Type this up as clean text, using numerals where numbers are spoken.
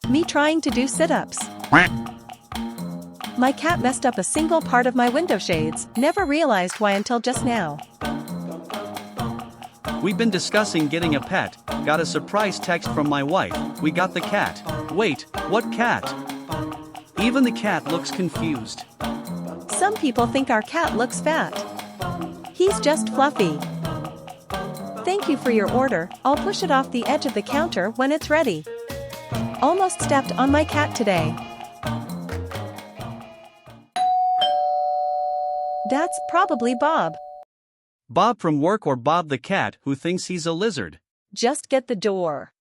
Me trying to do sit-ups. My cat messed up a single part of my window shades, never realized why until just now. We've been discussing getting a pet, got a surprise text from my wife, we got the cat. Wait, what cat? Even the cat looks confused. Some people think our cat looks fat. He's just fluffy. Thank you for your order, I'll push it off the edge of the counter when it's ready. Almost stepped on my cat today. That's probably Bob. Bob from work or Bob the cat who thinks he's a lizard? Just get the door.